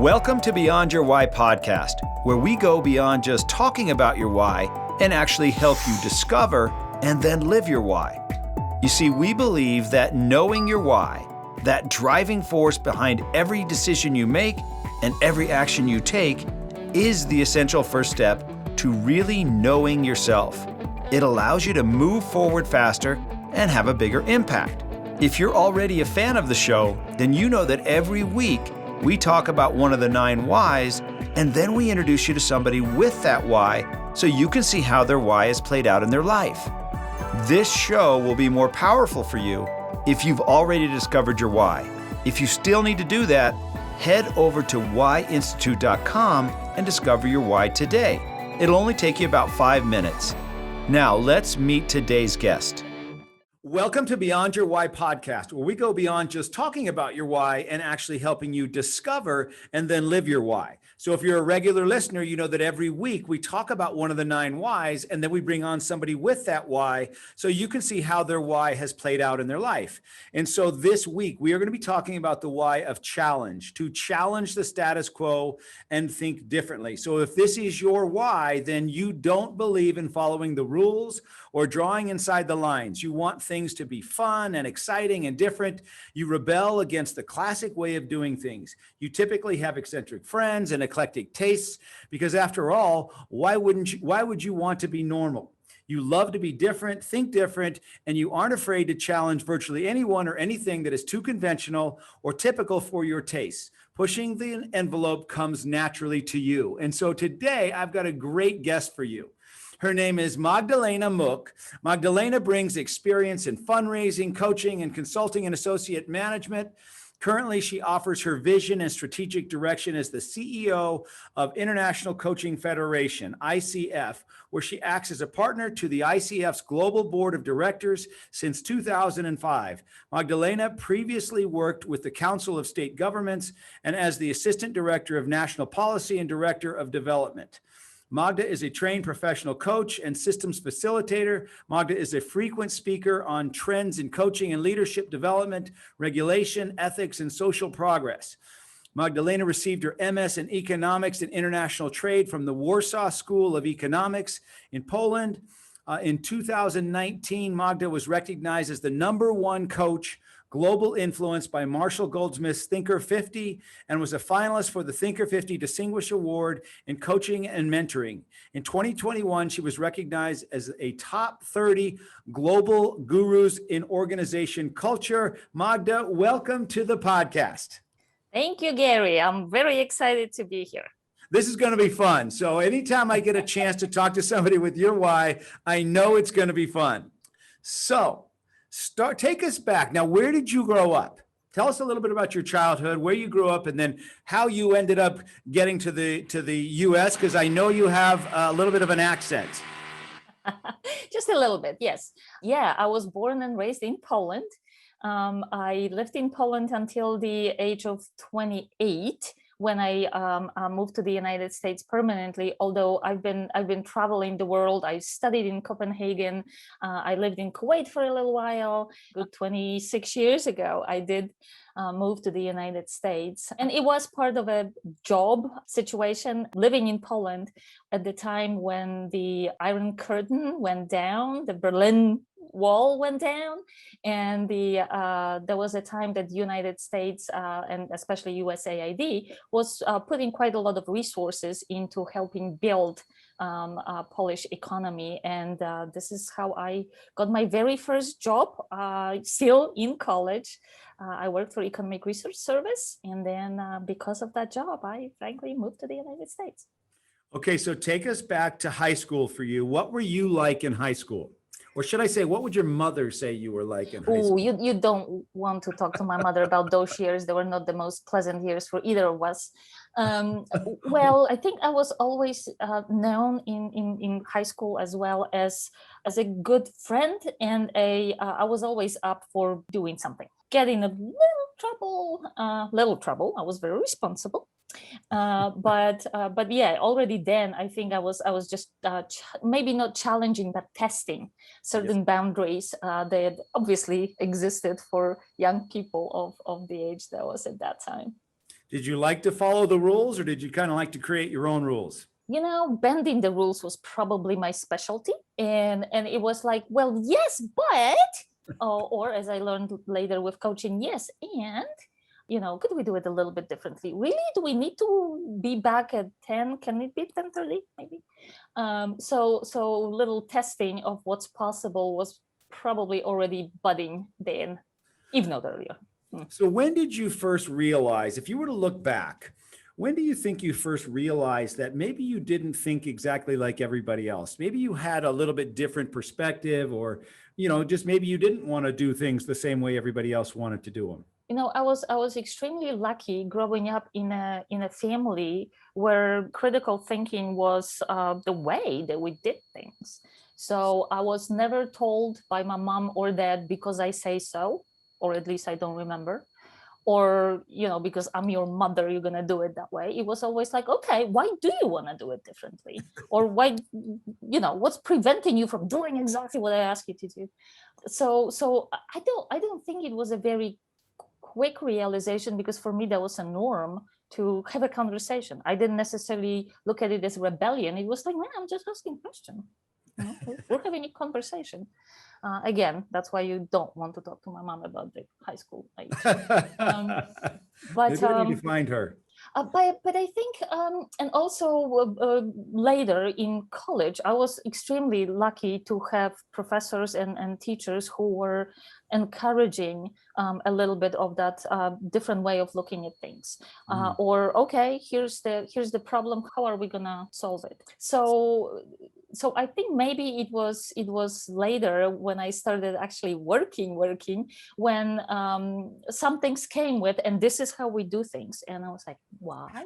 Welcome to Beyond Your Why podcast, where we go beyond just talking about your why and actually help you discover and then live your why. You see, we believe that knowing your why, that driving force behind every decision you make and every action you take, is the essential first step to really knowing yourself. It allows you to move forward faster and have a bigger impact. If you're already a fan of the show, then you know that every week we talk about one of the 9 whys, and then we introduce you to somebody with that why so you can see how their why is played out in their life. This show will be more powerful for you if you've already discovered your why. If you still need to do that, head over to whyinstitute.com and discover your why today. It'll only take you about 5 minutes. Now, let's meet today's guest. Welcome to Beyond Your Why podcast, where we go beyond just talking about your why and actually helping you discover and then live your why. So if you're a regular listener, you know that every week we talk about one of the 9 whys, and then we bring on somebody with that why so you can see how their why has played out in their life. And so this week we are going to be talking about the why of challenge, to challenge the status quo and think differently. So if this is your why, then you don't believe in following the rules or drawing inside the lines. You want things to be fun and exciting and different. You rebel against the classic way of doing things. You typically have eccentric friends and eclectic tastes, because after all, why would you want to be normal? You love to be different, think different, and you aren't afraid to challenge virtually anyone or anything that is too conventional or typical for your tastes. Pushing the envelope comes naturally to you. And so today I've got a great guest for you. Her name is Magdalena Mook. Magdalena brings experience in fundraising, coaching, and consulting and associate management. Currently, she offers her vision and strategic direction as the CEO of International Coaching Federation, ICF, where she acts as a partner to the ICF's Global Board of Directors since 2005. Magdalena previously worked with the Council of State Governments and as the Assistant Director of National Policy and Director of Development. Magda is a trained professional coach and systems facilitator. Magda is a frequent speaker on trends in coaching and leadership development, regulation, ethics, and social progress. Magdalena received her MS in Economics and International Trade from the Warsaw School of Economics in Poland. In 2019, Magda was recognized as the #1 coach global influence by Marshall Goldsmith's Thinker 50, and was a finalist for the Thinker 50 Distinguished Award in Coaching and Mentoring. In 2021, she was recognized as a top 30 global gurus in organization culture. Magda, welcome to the podcast. Thank you, Gary. I'm very excited to be here. This is going to be fun. So anytime I get a chance to talk to somebody with your why, I know it's going to be fun. So take us back. Now, where did you grow up? Tell us a little bit about your childhood, where you grew up, and then how you ended up getting to the U.S., because I know you have a little bit of an accent. Just a little bit, yes. Yeah, I was born and raised in Poland. I lived in Poland until the age of 28. When I moved to the United States permanently, although I've been traveling the world. I studied in Copenhagen. I lived in Kuwait for a little while. Good 26 years ago, I did move to the United States. And it was part of a job situation, living in Poland at the time when the Iron Curtain went down, the Berlin Wall went down, and there was a time that the United States and especially USAID was putting quite a lot of resources into helping build Polish economy, and this is how I got my very first job. Still in college, I worked for Economic Research Service, and then because of that job, I frankly moved to the United States. Okay, so take us back to high school for you. What were you like in high school? Or should I say, what would your mother say you were like in high school? You don't want to talk to my mother about those years. They were not the most pleasant years for either of us. Well, I think I was always known in high school as well as a good friend, and I was always up for doing something. Get in a little trouble. I was very responsible. But yeah, already then I think I was just maybe not challenging, but testing certain boundaries that obviously existed for young people of the age that I was at that time. Did you like to follow the rules, or did you kind of like to create your own rules? Bending the rules was probably my specialty. And it was like, well, yes, but, or as I learned later with coaching, yes, and, could we do it a little bit differently? Really? Do we need to be back at 10? Can it be 10:30 maybe? So little testing of what's possible was probably already budding then, if not earlier. So when did you first realize, if you were to look back, when do you think you first realized that maybe you didn't think exactly like everybody else? Maybe you had a little bit different perspective, or, just maybe you didn't want to do things the same way everybody else wanted to do them. I was extremely lucky growing up in a family where critical thinking was the way that we did things. So I was never told by my mom or dad because I say so, or at least I don't remember, or, because I'm your mother, you're going to do it that way. It was always like, okay, why do you want to do it differently? Or why, what's preventing you from doing exactly what I ask you to do? So I don't think it was a very quick realization, because for me, that was a norm to have a conversation. I didn't necessarily look at it as rebellion. It was like, man, I'm just asking questions. We're having a conversation. Again, that's why you don't want to talk to my mom about the high school age. Maybe we need to find her. But I think, and also later in college, I was extremely lucky to have professors and teachers who were encouraging a little bit of that different way of looking at things. Or, okay, here's the problem. How are we gonna solve it? So I think maybe it was later when I started actually working when some things came with, and this is how we do things. And I was like, why?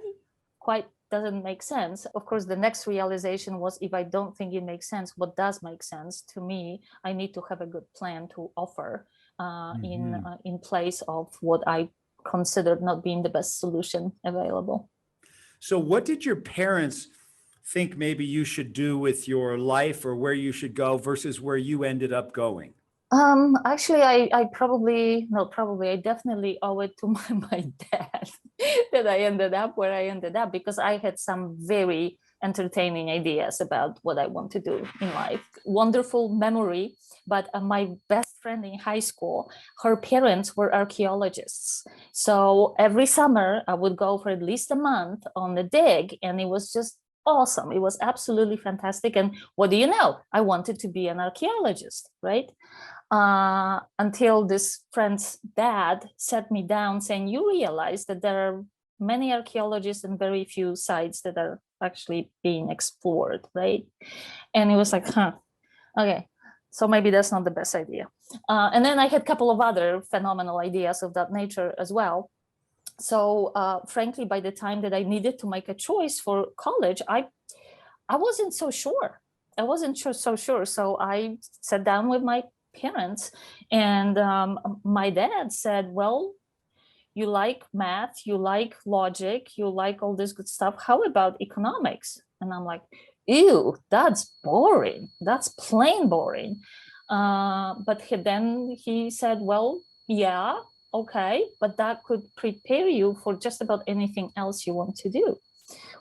Quite doesn't make sense. Of course, the next realization was, if I don't think it makes sense, what does make sense to me? I need to have a good plan to offer in place of what I considered not being the best solution available. So what did your parents think maybe you should do with your life, or where you should go versus where you ended up going? Actually, I definitely owe it to my dad that I ended up where I ended up, because I had some very entertaining ideas about what I want to do in life. Wonderful memory, but my best friend in high school, her parents were archaeologists. So every summer I would go for at least a month on the dig, and it was just awesome. It was absolutely fantastic. And what do you know? I wanted to be an archaeologist, right? Until this friend's dad sat me down saying, you realize that there are many archaeologists and very few sites that are actually being explored, right? And it was like, okay, so maybe that's not the best idea. And then I had a couple of other phenomenal ideas of that nature as well. So frankly, by the time that I needed to make a choice for college, I wasn't so sure. So sure. So I sat down with my parents, and my dad said, well, you like math, you like logic, you like all this good stuff. How about economics? And I'm like, ew, that's boring. That's plain boring. But then he said, well, yeah, okay, but that could prepare you for just about anything else you want to do,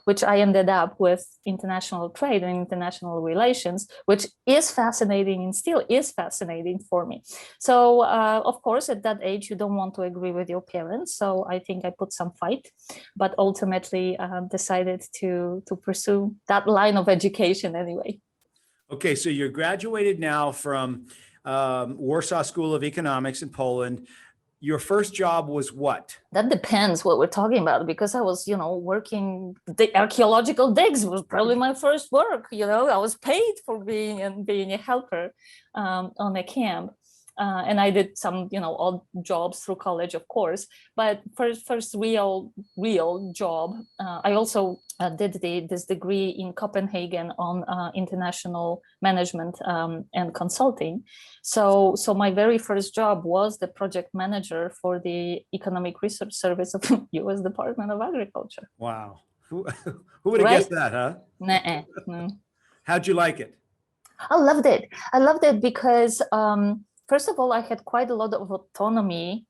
which I ended up with international trade and international relations, which is fascinating and still is fascinating for me. So of course, at that age, you don't want to agree with your parents. So I think I put some fight, but ultimately decided to pursue that line of education anyway. Okay, so you're graduated now from Warsaw School of Economics in Poland. Your first job was what? That depends what we're talking about, because I was, working, the archaeological digs was probably my first work. I was paid for being a helper on a camp. And I did some, odd jobs through college, of course. But first real job, I also did this degree in Copenhagen on international management and consulting. So my very first job was the project manager for the Economic Research Service of the U.S. Department of Agriculture. Wow. Who would have guessed that, huh? Nuh-uh. No. How'd you like it? I loved it because first of all, I had quite a lot of autonomy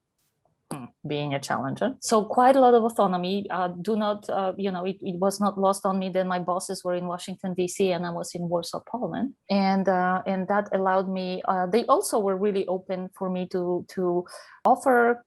being a challenger. So quite a lot of autonomy. It was not lost on me that my bosses were in Washington, D.C. and I was in Warsaw, Poland. And that allowed me, they also were really open for me to offer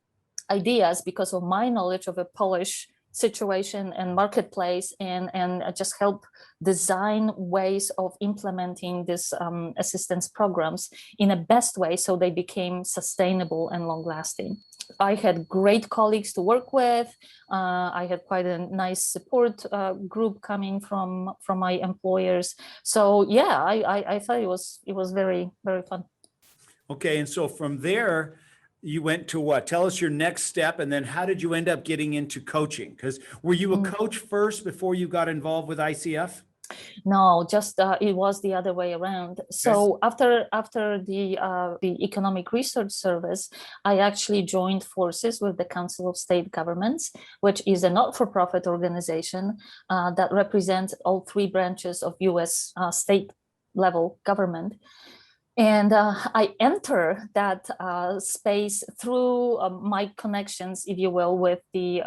ideas because of my knowledge of a Polish situation and marketplace, and just help design ways of implementing this assistance programs in a best way so they became sustainable and long lasting. I had great colleagues to work with. I had quite a nice support group coming from my employers. So yeah, I thought it was very, very fun. Okay, and so from there, you went to what? Tell us your next step, and then how did you end up getting into coaching? Because were you a coach first before you got involved with ICF? No, just it was the other way around. So after the Economic Research Service, I actually joined forces with the Council of State Governments, which is a not-for-profit organization that represents all three branches of U.S. State level government. And I enter that space through my connections, if you will, with the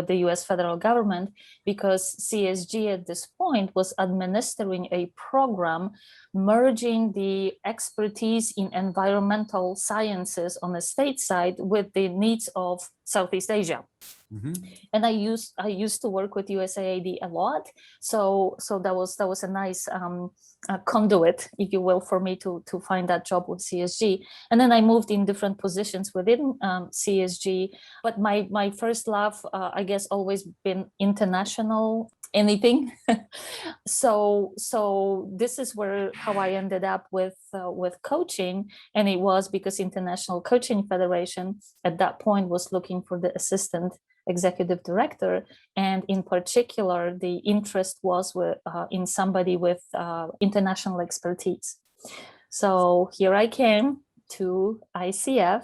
U.S. federal government, because CSG at this point was administering a program merging the expertise in environmental sciences on the state side with the needs of Southeast Asia. Mm-hmm. And I used to work with USAID a lot, so that was a nice conduit, if you will, for me to find that job with CSG. And then I moved in different positions within CSG. But my first love, I guess, always been international anything. So this is how I ended up with coaching, and it was because International Coaching Federation at that point was looking for the assistant executive director, and in particular the interest was in somebody with international expertise. So here I came to ICF,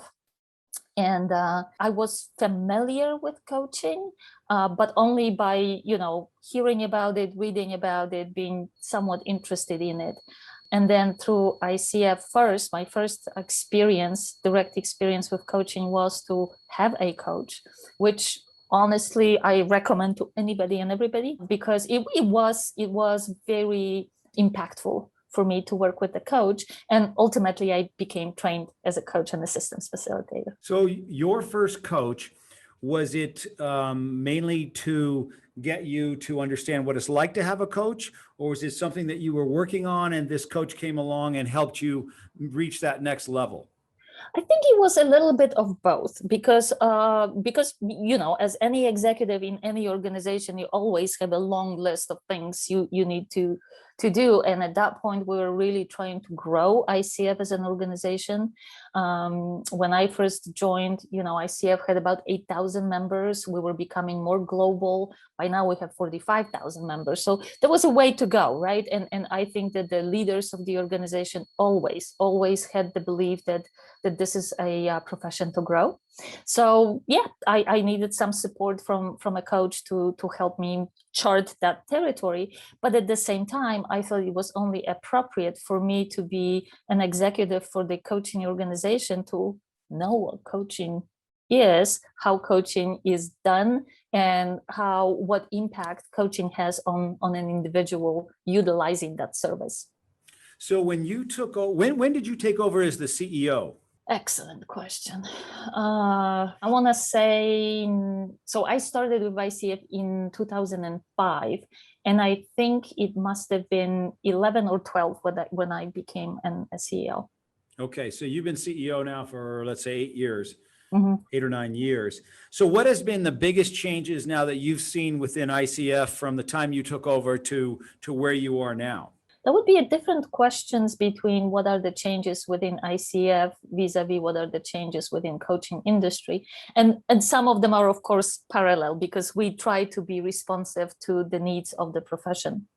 and I was familiar with coaching, but only by hearing about it, reading about it, being somewhat interested in it. And then through ICF first, my first direct experience with coaching was to have a coach, which honestly I recommend to anybody and everybody, because it was very impactful for me to work with a coach. And ultimately I became trained as a coach and assistance facilitator. So your first coach, was it mainly to get you to understand what it's like to have a coach, or was it something that you were working on and this coach came along and helped you reach that next level? I think it was a little bit of both, because as any executive in any organization, you always have a long list of things you need to do. And at that point, we were really trying to grow ICF as an organization. When I first joined, ICF had about 8,000 members. We were becoming more global. By now we have 45,000 members. So there was a way to go, right? And I think that the leaders of the organization always had the belief that this is a profession to grow. So yeah, I needed some support from a coach to help me chart that territory. But at the same time, I thought it was only appropriate for me to be an executive for the coaching organization to know what coaching is, how coaching is done, and what impact coaching has on an individual utilizing that service. So when you took over, when did you take over as the CEO? Excellent question. I want to say, so I started with ICF in 2005, and I think it must have been 11 or 12 when I became a CEO. Okay, so you've been CEO now for, let's say, 8 years, mm-hmm. 8 or 9 years. So what has been the biggest changes now that you've seen within ICF from the time you took over to where you are now? There would be a different questions between what are the changes within ICF vis-a-vis what are the changes within coaching industry. And some of them are, of course, parallel, because we try to be responsive to the needs of the profession.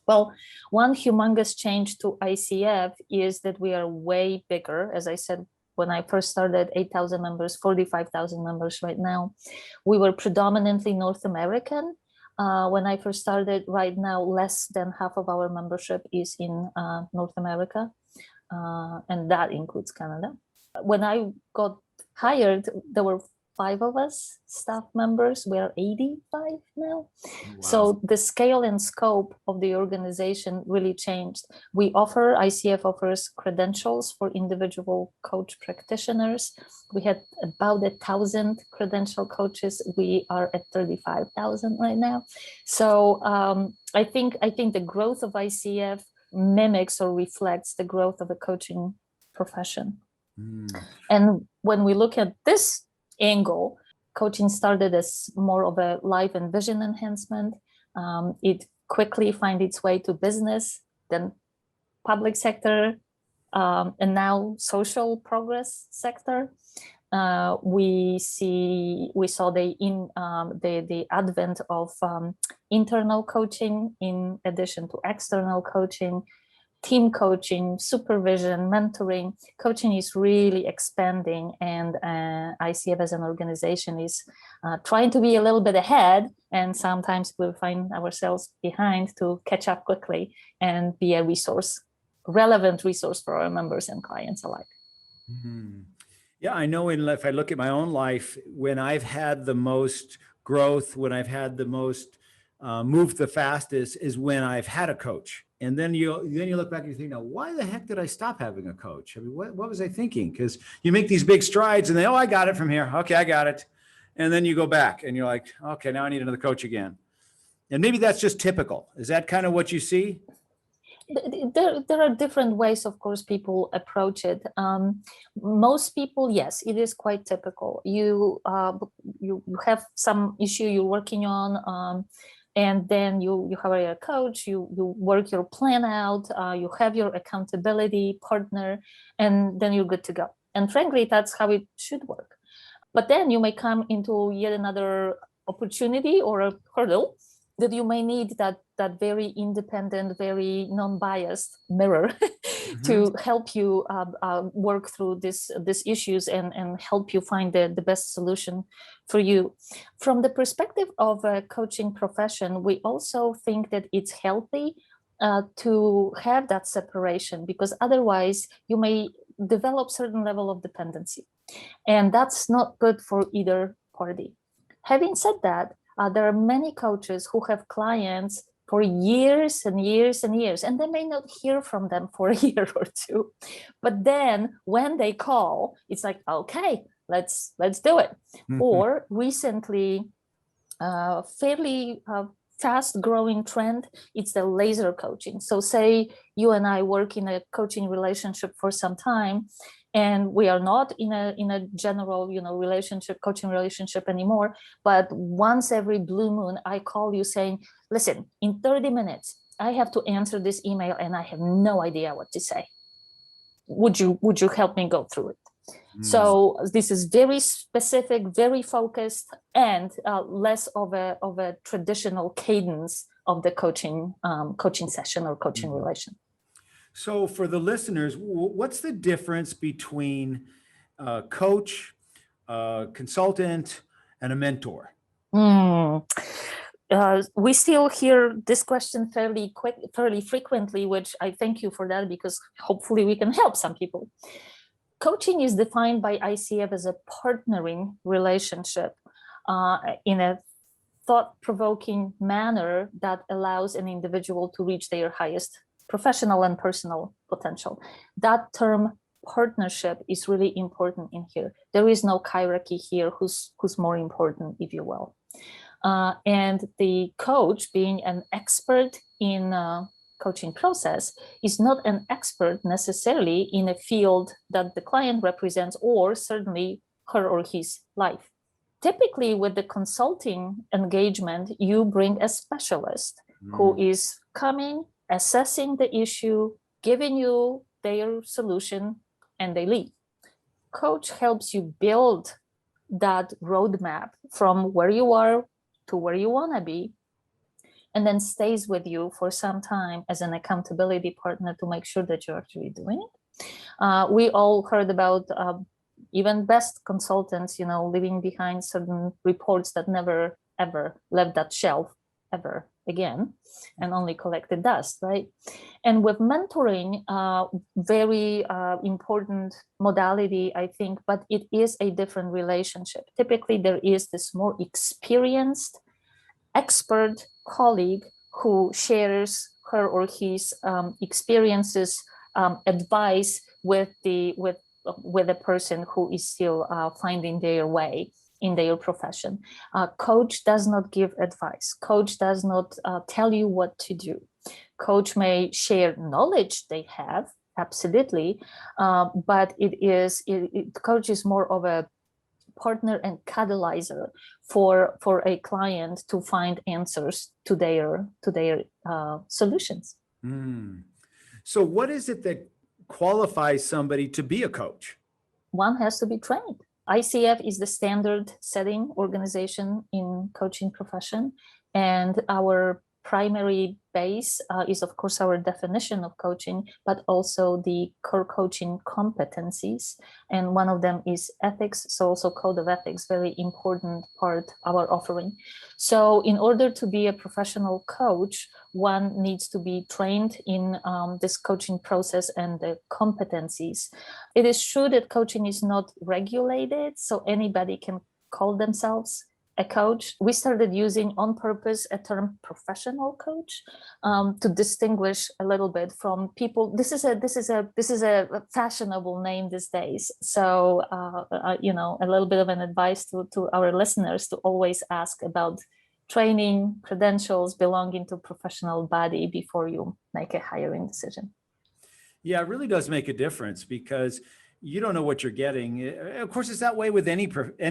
Well, one humongous change to ICF is that we are way bigger. As I said, when I first started, 8,000 members, 45,000 members right now. We were predominantly North American. When I first started, right now, less than half of our membership is in North America, and that includes Canada. When I got hired, there were 5 of us staff members. We're 85 now. Wow. So the scale and scope of the organization really changed. ICF offers credentials for individual coach practitioners. We had about 1,000 credential coaches. We are at 35,000 right now. So I think the growth of ICF mimics or reflects the growth of the coaching profession. And when we look at this angle, coaching started as more of a life and vision enhancement. It quickly found its way to business, then public sector, and now social progress sector. We saw the advent of internal coaching in addition to external coaching, team coaching, supervision, mentoring. Coaching is really expanding, and ICF as an organization is trying to be a little bit ahead, and sometimes we'll find ourselves behind to catch up quickly and be a relevant resource for our members and clients alike. Mm-hmm. Yeah, I know if I look at my own life, when I've had the most growth, when I've had the most moved the fastest is when I've had a coach. And then you look back and you think, now, why the heck did I stop having a coach? I mean, what was I thinking? Because you make these big strides and I got it from here. Okay, I got it. And then you go back and you're like, okay, now I need another coach again. And maybe that's just typical. Is that kind of what you see? There are different ways, of course, people approach it. Most people, yes, it is quite typical. You have some issue you're working on, and then you hire a coach, you work your plan out, you have your accountability partner, and then you're good to go. And frankly, that's how it should work. But then you may come into yet another opportunity or a hurdle that you may need that very independent, very non-biased mirror to help you work through these issues and help you find the best solution for you. From the perspective of a coaching profession, we also think that it's healthy to have that separation, because otherwise you may develop certain level of dependency, and that's not good for either party. Having said that, there are many coaches who have clients for years and years and years, and they may not hear from them for a year or two. But then when they call, it's like, okay, let's do it. Or recently, fairly fast growing trend, it's the laser coaching. So say you and I work in a coaching relationship for some time, and we are not in a general, coaching relationship anymore. But once every blue moon, I call you saying, listen, in 30 minutes, I have to answer this email and I have no idea what to say. Would you help me go through it? So this is very specific, very focused, and less of a traditional cadence of the coaching session or coaching relation. So for the listeners, what's the difference between a coach, a consultant, and a mentor? We still hear this question fairly frequently, which I thank you for that, because hopefully we can help some people. Coaching is defined by ICF as a partnering relationship in a thought-provoking manner that allows an individual to reach their highest professional and personal potential. That term partnership is really important in here. There is no hierarchy here who's more important, if you will. And the coach, being an expert in coaching process, is not an expert necessarily in a field that the client represents, or certainly her or his life. Typically with the consulting engagement, you bring a specialist who is coming, assessing the issue, giving you their solution, and they leave. Coach helps you build that roadmap from where you are to where you want to be, and then stays with you for some time as an accountability partner to make sure that you're actually doing it. We all heard about even best consultants, leaving behind certain reports that never, ever left that shelf, ever again and only collected dust, right? And with mentoring, very important modality, I think, but it is a different relationship. Typically, there is this more experienced expert colleague who shares her or his experiences, advice with the person who is still finding their way in their profession. Coach does not give advice. Coach does not tell you what to do. Coach may share knowledge they have, absolutely, but coach is more of a partner and catalyzer for a client to find answers to their solutions. So what is it that qualifies somebody to be a coach? One has to be trained. ICF is the standard setting organization in coaching profession, and our primary base is, of course, our definition of coaching, but also the core coaching competencies. And one of them is ethics. So also code of ethics, very important part of our offering. So in order to be a professional coach, one needs to be trained in this coaching process and the competencies. It is true that coaching is not regulated, so anybody can call themselves a coach. We started using on purpose a term professional coach to distinguish a little bit from people. This is a fashionable name these days. So a little bit of an advice to our listeners to always ask about training, credentials, belonging to professional body before you make a hiring decision. Yeah, it really does make a difference because you don't know what you're getting. Of course, it's that way with any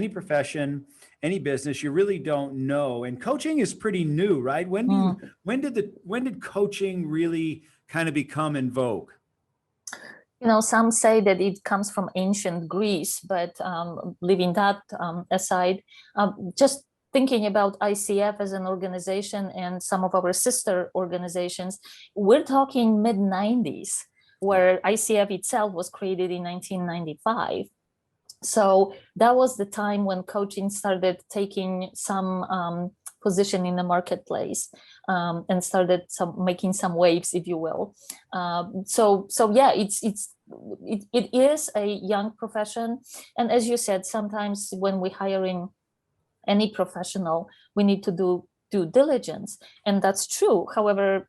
profession, any business. You really don't know. And coaching is pretty new, right? When did coaching really kind of become in vogue? Some say that it comes from ancient Greece, but leaving that aside, just thinking about ICF as an organization and some of our sister organizations, we're talking mid-90s. Where ICF itself was created in 1995. So that was the time when coaching started taking some position in the marketplace and started making some waves, if you will. So yeah, it is a young profession, and as you said, sometimes when we're hiring any professional, we need to do due diligence, and that's true. However,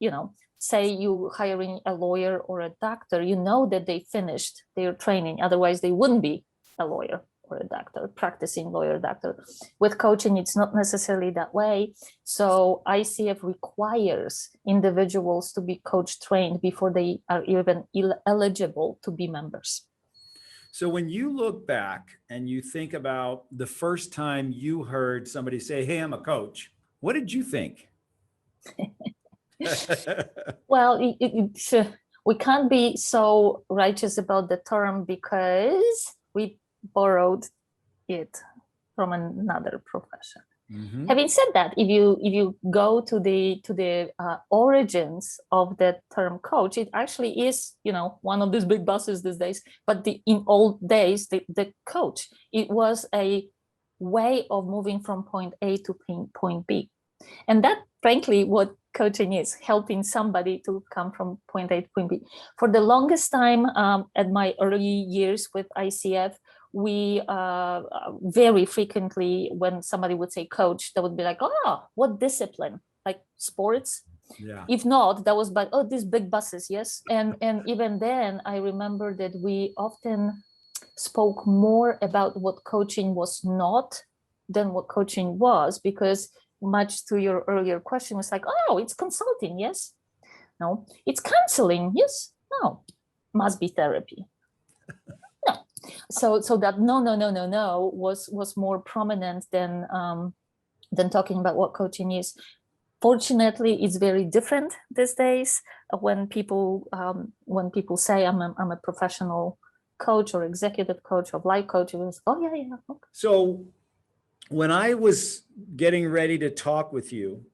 say you hiring a lawyer or a doctor, you know that they finished their training. Otherwise, they wouldn't be a lawyer or a doctor, practicing lawyer, doctor. With coaching, it's not necessarily that way. So ICF requires individuals to be coach trained before they are even eligible to be members. So when you look back and you think about the first time you heard somebody say, "Hey, I'm a coach," what did you think? Well, we can't be so righteous about the term because we borrowed it from another profession. Mm-hmm. Having said that, if you go to the origins of the term coach, it actually is one of these big buses these days. But in old days, the coach, it was a way of moving from point A to point B, and that, frankly, what coaching is, helping somebody to come from point A to point B. For the longest time, at my early years with ICF, we very frequently, when somebody would say coach, they would be like, "Oh, what discipline? Like sports?" Yeah. If not, that was but these big buses, yes. And even then, I remember that we often spoke more about what coaching was not than what coaching was, because much to your earlier question was like, "Oh, it's consulting, yes? No. It's counseling, yes? No. Must be therapy." No. So that no was more prominent than talking about what coaching is. Fortunately, it's very different these days. When people say I'm a professional coach or executive coach or life coach, it was, "Oh yeah, okay." So when I was getting ready to talk with you,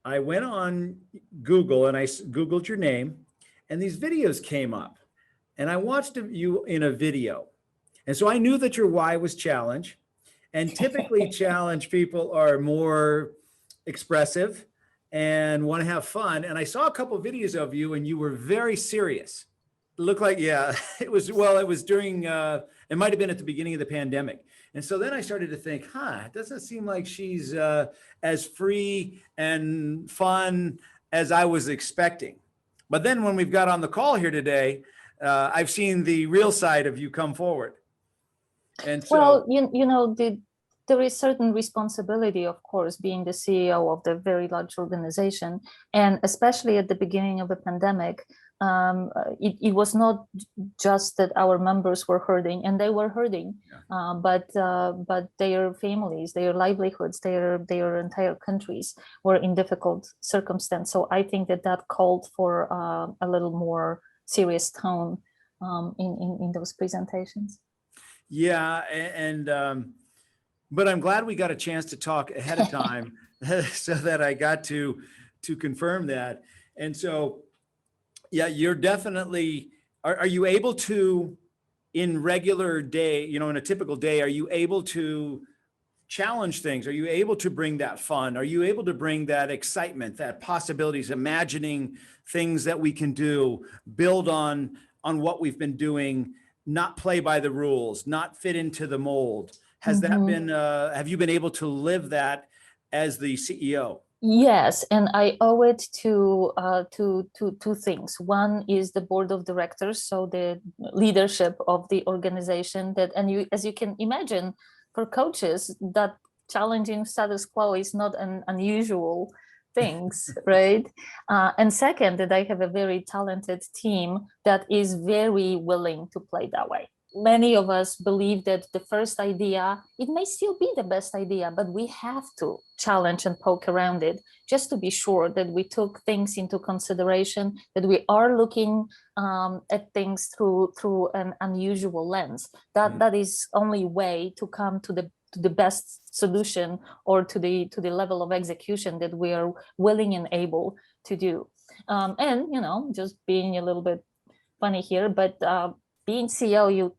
I went on Google and I Googled your name, and these videos came up, and I watched you in a video. And so I knew that your why was challenge, and typically challenge people are more expressive and want to have fun. And I saw a couple of videos of you and you were very serious. It looked like, yeah, it was during, it might've been at the beginning of the pandemic. And so then I started to think, it doesn't seem like she's as free and fun as I was expecting. But then when we've got on the call here today, I've seen the real side of you come forward. And so, well, there is certain responsibility, of course, being the CEO of the very large organization. And especially at the beginning of the pandemic, it was not just that our members were hurting, and they were hurting, but their families, their livelihoods, their entire countries were in difficult circumstance. So I think that called for a little more serious tone in those presentations. Yeah, and but I'm glad we got a chance to talk ahead of time so that I got to confirm that. And so, yeah, you're definitely, are you able to, in regular day, in a typical day, are you able to challenge things? Are you able to bring that fun? Are you able to bring that excitement, that possibilities, imagining things that we can do, build on what we've been doing, not play by the rules, not fit into the mold? Has that been, have you been able to live that as the CEO? Yes, and I owe it to two things. One is the board of directors, so the leadership of the organization. As you can imagine, for coaches, that challenging status quo is not an unusual things, right? And second, that I have a very talented team that is very willing to play that way. Many of us believe that the first idea, it may still be the best idea, but we have to challenge and poke around it just to be sure that we took things into consideration, that we are looking at things through an unusual lens. That is only way to come to the best solution, or to the level of execution that we are willing and able to do. And just being a little bit funny here, but being CEO, you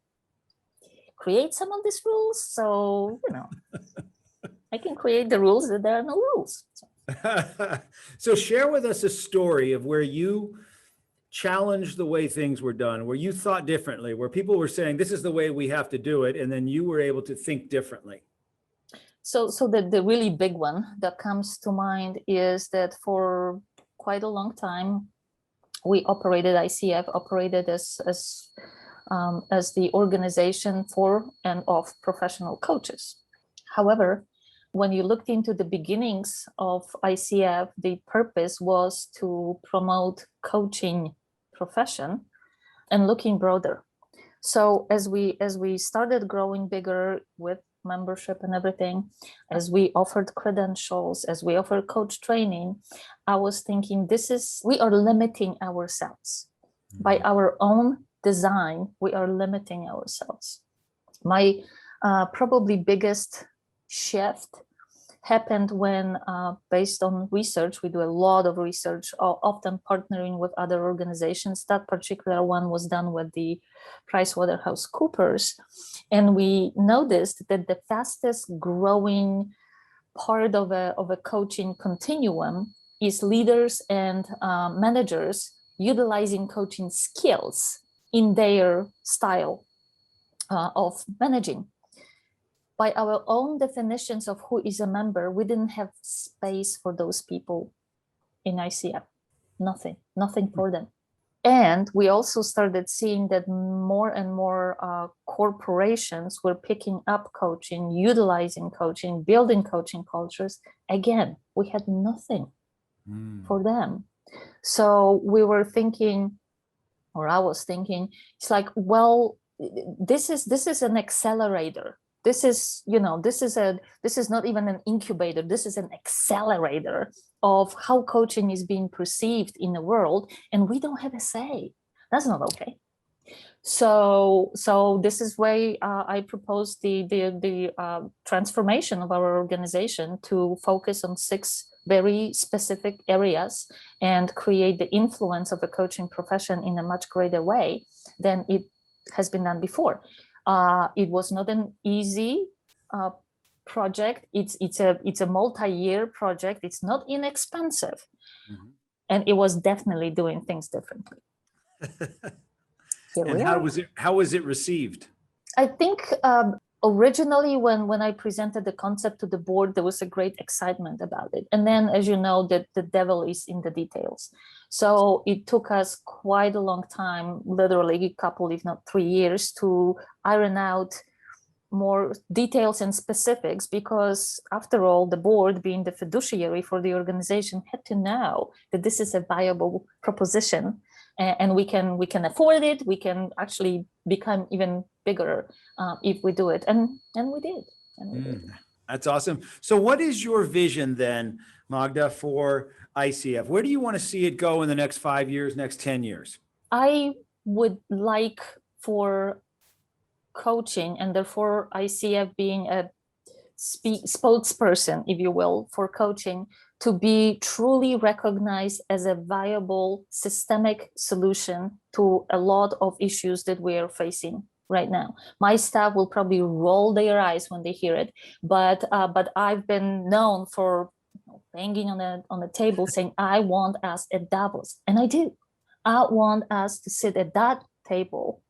create some of these rules. So, I can create the rules that there are no rules. So share with us a story of where you challenged the way things were done, where you thought differently, where people were saying, this is the way we have to do it. And then you were able to think differently. So the really big one that comes to mind is that for quite a long time, ICF operated as the organization for and of professional coaches. However, when you looked into the beginnings of ICF, the purpose was to promote coaching profession and looking broader. So as we started growing bigger with membership and everything, as we offered credentials, as we offered coach training, I was thinking, we are limiting ourselves by our own design. We are limiting ourselves. My probably biggest shift happened when, based on research, we do a lot of research, often partnering with other organizations. That particular one was done with the PricewaterhouseCoopers, and we noticed that the fastest growing part of a coaching continuum is leaders and managers utilizing coaching skills in their style of managing. By our own definitions of who is a member, we didn't have space for those people in ICF. Nothing for them. And we also started seeing that more and more corporations were picking up coaching, utilizing coaching, building coaching cultures. Again, we had nothing for them. So we were thinking, or I was thinking, it's like, well, this is an accelerator. This is not even an incubator. This is an accelerator of how coaching is being perceived in the world, and we don't have a say. That's not okay. So this is why I proposed the transformation of our organization to focus on 6 very specific areas and create the influence of the coaching profession in a much greater way than it has been done before. It was not an easy project. It's a multi-year project. It's not inexpensive. Mm-hmm. And it was definitely doing things differently. And how was it received? I think originally when I presented the concept to the board, there was a great excitement about it. And then, as you know, the devil is in the details. So it took us quite a long time, literally a couple, if not 3 years, to iron out more details and specifics, because after all, the board, being the fiduciary for the organization, had to know that this is a viable proposition, and we can afford it. We can actually become even bigger if we do it, and we did. That's awesome. So what is your vision then, Magda, for ICF? Where do you want to see it go in the next 5 years, next 10 years? I would like for coaching, and therefore ICF being a spokesperson, if you will, for coaching, to be truly recognized as a viable systemic solution to a lot of issues that we are facing right now. My staff will probably roll their eyes when they hear it, but I've been known for banging on the table saying, I want us at Davos, and I do. I want us to sit at that table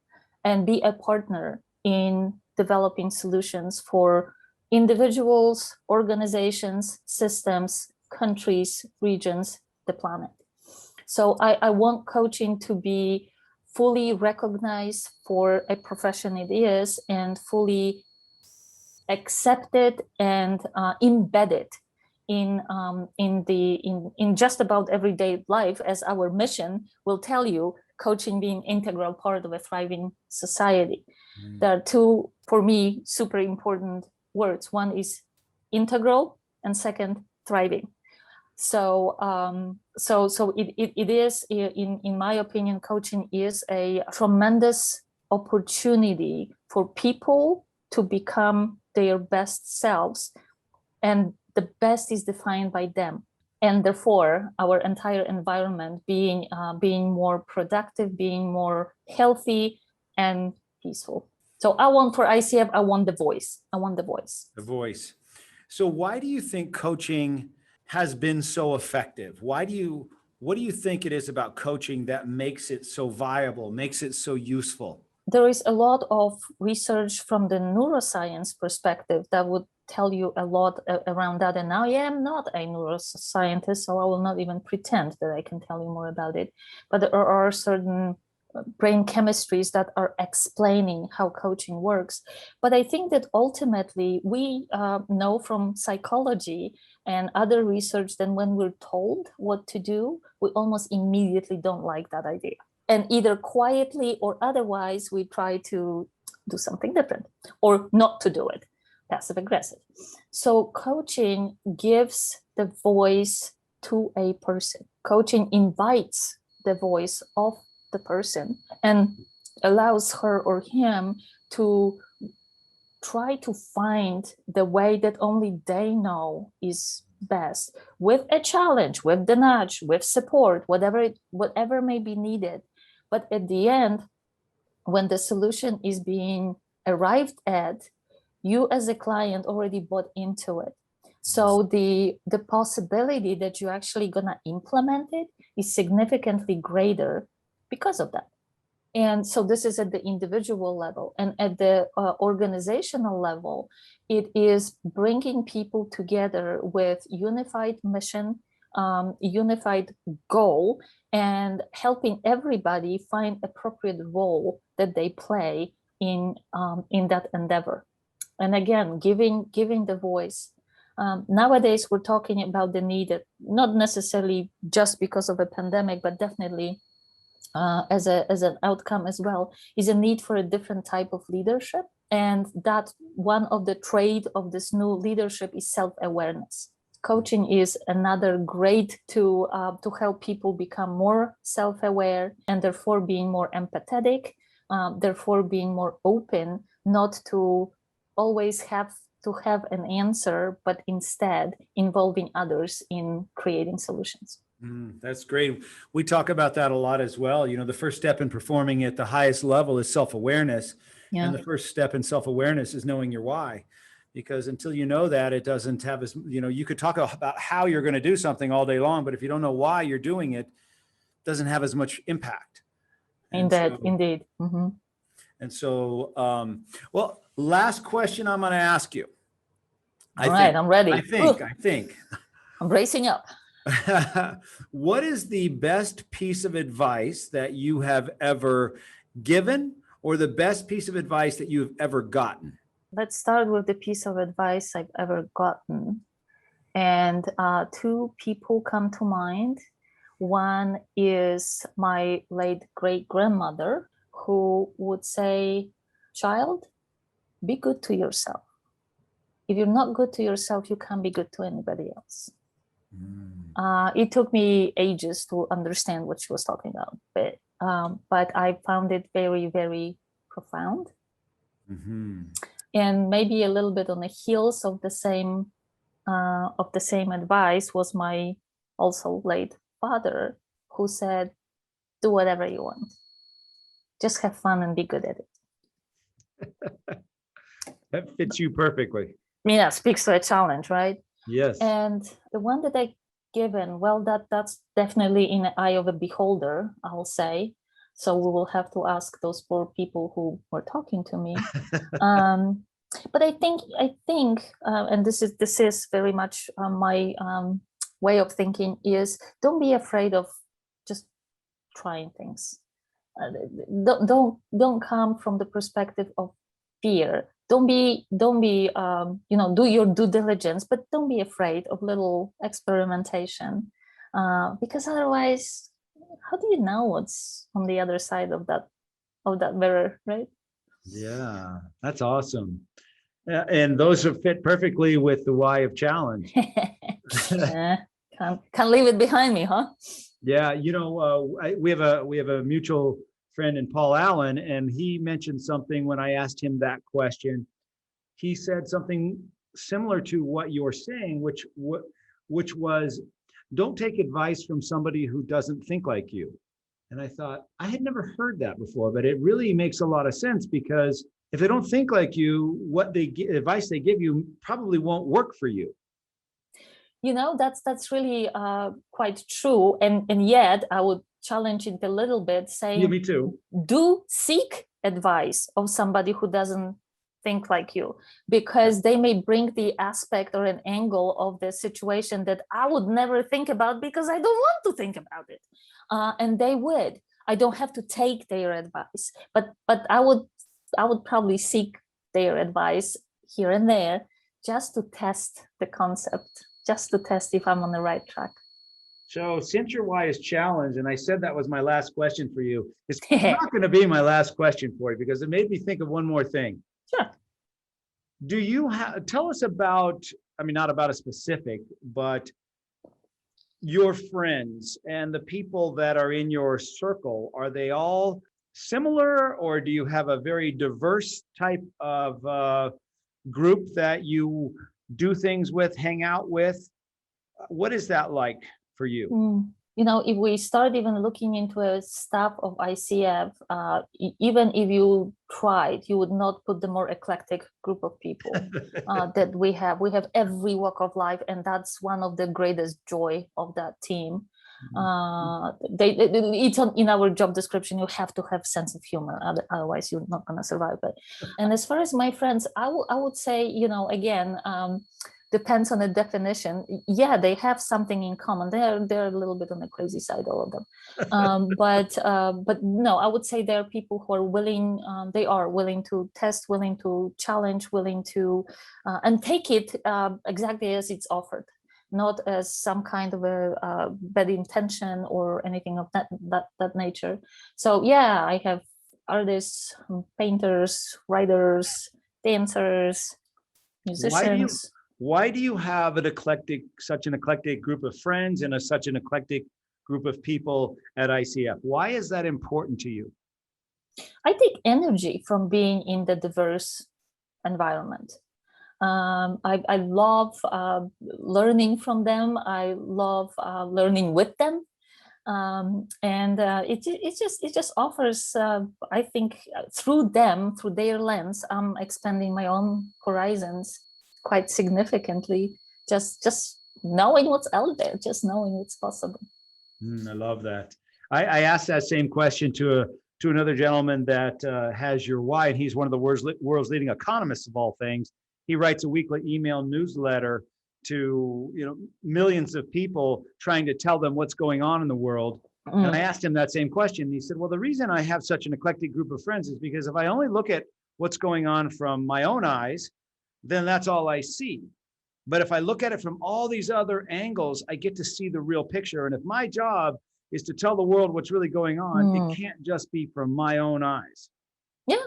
and be a partner in developing solutions for individuals, organizations, systems, countries, regions, the planet. So I want coaching to be fully recognized for a profession it is, and fully accepted and embedded in just about everyday life, as our mission will tell you, coaching being integral part of a thriving society. There are two, for me, super important words. One is integral, and second, thriving. So it is, in my opinion, coaching is a tremendous opportunity for people to become their best selves, and the best is defined by them. And therefore, our entire environment being more productive, being more healthy and peaceful. So I want, for ICF, I want the voice. I want the voice. The voice. So why do you think coaching has been so effective? What do you think it is about coaching that makes it so viable, makes it so useful? There is a lot of research from the neuroscience perspective that would tell you a lot around that. And I am not a neuroscientist, so I will not even pretend that I can tell you more about it. But there are certain brain chemistries that are explaining how coaching works. But I think that ultimately we know from psychology and other research that when we're told what to do, we almost immediately don't like that idea. And either quietly or otherwise, we try to do something different or not to do it, passive aggressive. So coaching gives the voice to a person. Coaching invites the voice of the person and allows her or him to try to find the way that only they know is best, with a challenge, with the nudge, with support, whatever may be needed. But at the end, when the solution is being arrived at, you as a client already bought into it. So the possibility that you're actually gonna implement it is significantly greater because of that. And so this is at the individual level, and at the organizational level, it is bringing people together with unified mission, unified goal, and helping everybody find appropriate role that they play in that endeavor. And again, giving the voice. Nowadays, we're talking about the need, not necessarily just because of a pandemic, but definitely as an outcome as well, is a need for a different type of leadership. And that one of the trait of this new leadership is self-awareness. Coaching is another great to help people become more self-aware, and therefore being more empathetic, therefore being more open, not to always have to have an answer, but instead involving others in creating solutions. That's great. We talk about that a lot as well. You know, the first step in performing at the highest level is self-awareness. Yeah. And the first step in self-awareness is knowing your why. because until you know that, it doesn't have as, you could talk about how you're going to do something all day long, but if you don't know why you're doing it, it doesn't have as much impact. Indeed. Mm-hmm. And so, well, last question I'm going to ask you. All right, I'm ready. I think. I'm bracing up. What is the best piece of advice that you have ever given, or the best piece of advice that you've ever gotten? Let's start with the piece of advice I've ever gotten. And two people come to mind. One is my late great-grandmother, who would say, "Child, be good to yourself. If you're not good to yourself, you can't be good to anybody else." It took me ages to understand what she was talking about, but I found it very, very profound. And maybe a little bit on the heels of the same advice was my also late father, who said, "Do whatever you want. Just have fun and be good at it." That fits you perfectly. Yeah, speaks to a challenge, right? Yes. And the one that I given, well, that's definitely in the eye of a beholder, I'll say. So we will have to ask those poor people who were talking to me. But I think, and this is very much my way of thinking, is don't be afraid of just trying things. Don't come from the perspective of fear. Don't be do your due diligence, but don't be afraid of little experimentation, because otherwise, how do you know what's on the other side of that mirror, right? Yeah, that's awesome. And those have fit perfectly with the why of challenge. Can't leave it behind me, huh? Yeah, we have a mutual friend in Paul Allen, and he mentioned something when I asked him that question. He said something similar to what you're saying, which was, don't take advice from somebody who doesn't think like you. And I thought, I had never heard that before, but it really makes a lot of sense, because if they don't think like you, advice they give you probably won't work for you. That's really quite true. And yet I would challenge it a little bit, saying, yeah, me too. Do seek advice of somebody who doesn't think like you, because they may bring the aspect or an angle of the situation that I would never think about, because I don't want to think about it. And they would. I don't have to take their advice, but I would probably seek their advice here and there, just to test the concept, just to test if I'm on the right track. So since your why is challenge, and I said that was my last question for you, it's not going to be my last question for you, because it made me think of one more thing. Sure. Do you tell us about, not about a specific, but your friends and the people that are in your circle, are they all similar, or do you have a very diverse type of group that you do things with, hang out with? What is that like for you? If we start even looking into a staff of ICF, even if you tried, you would not put the more eclectic group of people that we have. We have every walk of life, and that's one of the greatest joy of that team. It's in our job description. You have to have sense of humor, otherwise you're not going to survive it. And as far as my friends, I would say, again, depends on the definition. Yeah, they have something in common. They're a little bit on the crazy side, all of them. But no, I would say there are people who are willing. They are willing to test, willing to challenge, willing to and take it exactly as it's offered, not as some kind of a bad intention or anything of that nature. So yeah, I have artists, painters, writers, dancers, musicians. Why do you have such an eclectic group of friends and such an eclectic group of people at ICF? Why is that important to you? I take energy from being in the diverse environment. I love learning from them. I love learning with them. And it just offers, I think, through them, through their lens, I'm expanding my own horizons. quite significantly, just knowing what's out there, just knowing it's possible. I love that. I asked that same question to another gentleman that has your why, and he's one of the world's leading economists of all things. He writes a weekly email newsletter to millions of people, trying to tell them what's going on in the world. And I asked him that same question. And he said, well, the reason I have such an eclectic group of friends is because if I only look at what's going on from my own eyes, then that's all I see. But if I look at it from all these other angles, I get to see the real picture. And if my job is to tell the world what's really going on, it can't just be from my own eyes. Yeah,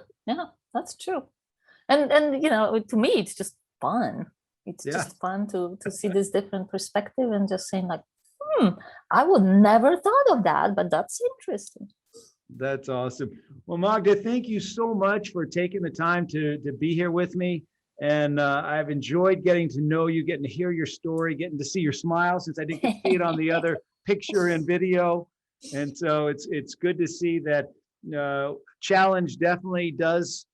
that's true. And to me, it's just fun. It's just fun to see this different perspective and just saying like, I would never thought of that, but that's interesting. That's awesome. Well, Magda, thank you so much for taking the time to be here with me. And I've enjoyed getting to know you, getting to hear your story, getting to see your smile, since I didn't get to see it on the other picture and video. And so it's good to see that challenge definitely does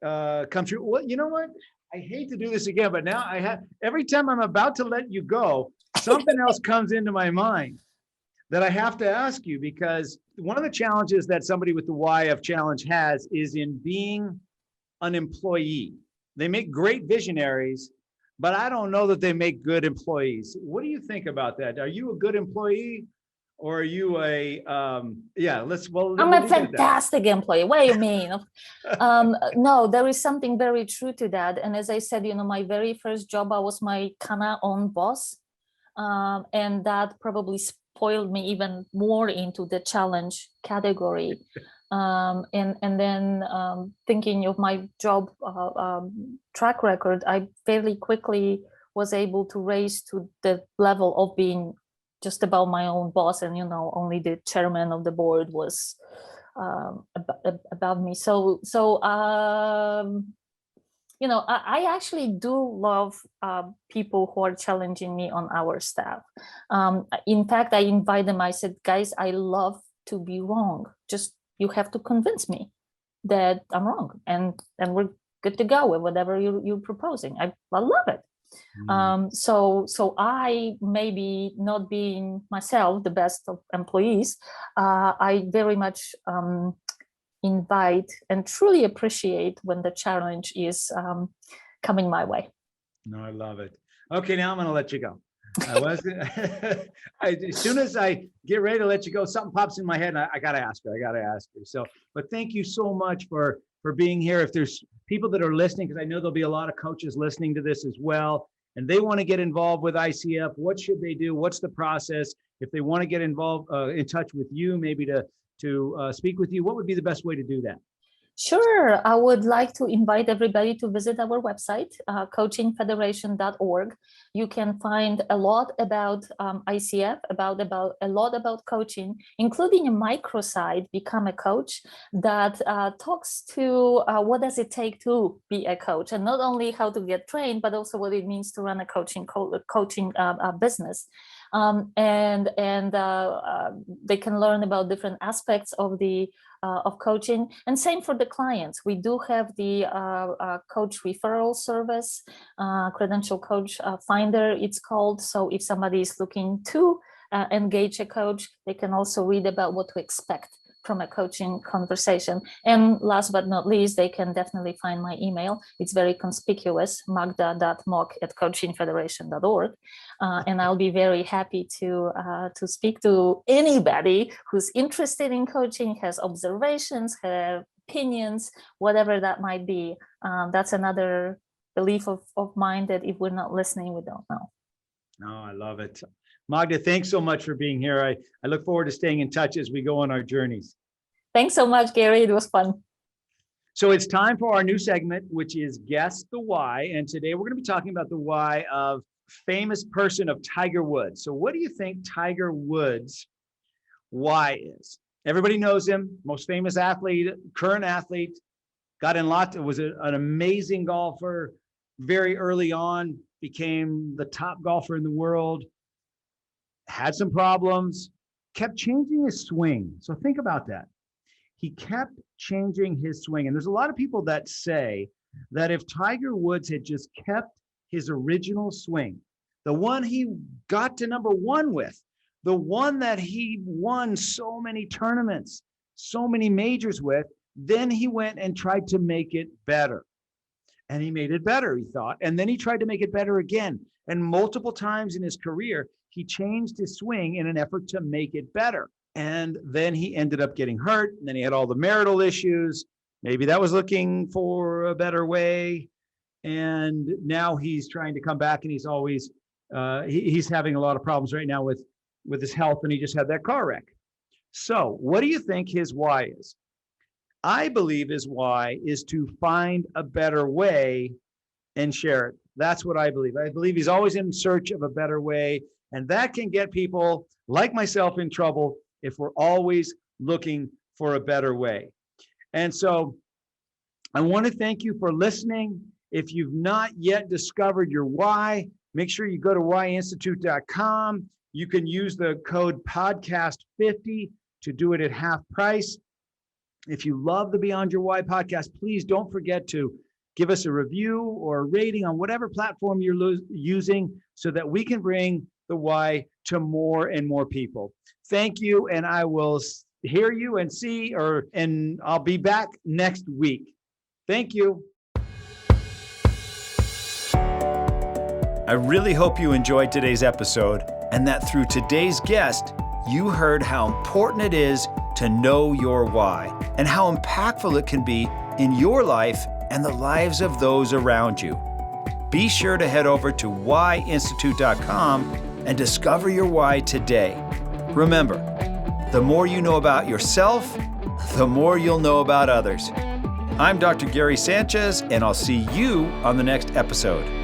come true. Well, you know what? I hate to do this again, but now every time I'm about to let you go, something else comes into my mind that I have to ask you, because one of the challenges that somebody with the why of challenge has is in being an employee. They make great visionaries, but I don't know that they make good employees. What do you think about that? Are you a good employee, or are you I'm a fantastic employee. What do you mean? No, there is something very true to that. And as I said, my very first job, I was my own boss. And that probably spoiled me even more into the challenge category. And then thinking of my job track record, I fairly quickly was able to raise to the level of being just about my own boss, and only the chairman of the board was above me. So I actually do love people who are challenging me on our staff. In fact, I invite them. I said, guys, I love to be wrong. Just you have to convince me that I'm wrong, and we're good to go with whatever you're proposing. I love it. So I, maybe not being myself the best of employees, I very much invite and truly appreciate when the challenge is coming my way. No, I love it. Okay, now I'm going to let you go. As soon as I get ready to let you go, something pops in my head, and I got to ask her. So, but thank you so much for being here. If there's people that are listening, because I know there'll be a lot of coaches listening to this as well, and they want to get involved with ICF, what should they do? What's the process? If they want to get involved, in touch with you, maybe to speak with you, what would be the best way to do that? Sure. I would like to invite everybody to visit our website, coachingfederation.org. You can find a lot about ICF, about a lot about coaching, including a microsite, Become a Coach, that talks to what does it take to be a coach, and not only how to get trained, but also what it means to run a coaching business. And they can learn about different aspects of coaching, and same for the clients. We do have the coach referral service, Credential Coach Finder, it's called. So if somebody is looking to engage a coach, they can also read about what to expect from a coaching conversation. And last but not least, they can definitely find my email. It's very conspicuous, magda.mook@coachingfederation.org. And I'll be very happy to speak to anybody who's interested in coaching, has observations, have opinions, whatever that might be. That's another belief of mine, that if we're not listening, we don't know. Oh, I love it. Magda, thanks so much for being here. I look forward to staying in touch as we go on our journeys. Thanks so much, Gary. It was fun. So it's time for our new segment, which is Guess the Why. And today we're going to be talking about the why of famous person of Tiger Woods. So what do you think Tiger Woods' why is? Everybody knows him, most famous athlete, current athlete, was an amazing golfer, very early on, became the top golfer in the world, had some problems, kept changing his swing. So think about that. He kept changing his swing. And there's a lot of people that say that if Tiger Woods had just kept his original swing, the one he got to number one with, the one that he won so many tournaments, so many majors with, then he went and tried to make it better. And he made it better, he thought. And then he tried to make it better again. And multiple times in his career, he changed his swing in an effort to make it better. And then he ended up getting hurt. And then he had all the marital issues. Maybe that was looking for a better way. And now he's trying to come back, and he's always, he's having a lot of problems right now with his health. And he just had that car wreck. So what do you think his why is? I believe his why is to find a better way and share it. That's what I believe. I believe he's always in search of a better way. And that can get people like myself in trouble if we're always looking for a better way. And so I want to thank you for listening. If you've not yet discovered your why, make sure you go to whyinstitute.com. You can use the code podcast50 to do it at half price. If you love the Beyond Your Why podcast, please don't forget to give us a review or a rating on whatever platform you're using so that we can bring the why to more and more people. Thank you, and I will hear you and see, and I'll be back next week. Thank you. I really hope you enjoyed today's episode and that through today's guest, you heard how important it is to know your why and how impactful it can be in your life and the lives of those around you. Be sure to head over to whyinstitute.com and discover your why today. Remember, the more you know about yourself, the more you'll know about others. I'm Dr. Gary Sanchez, and I'll see you on the next episode.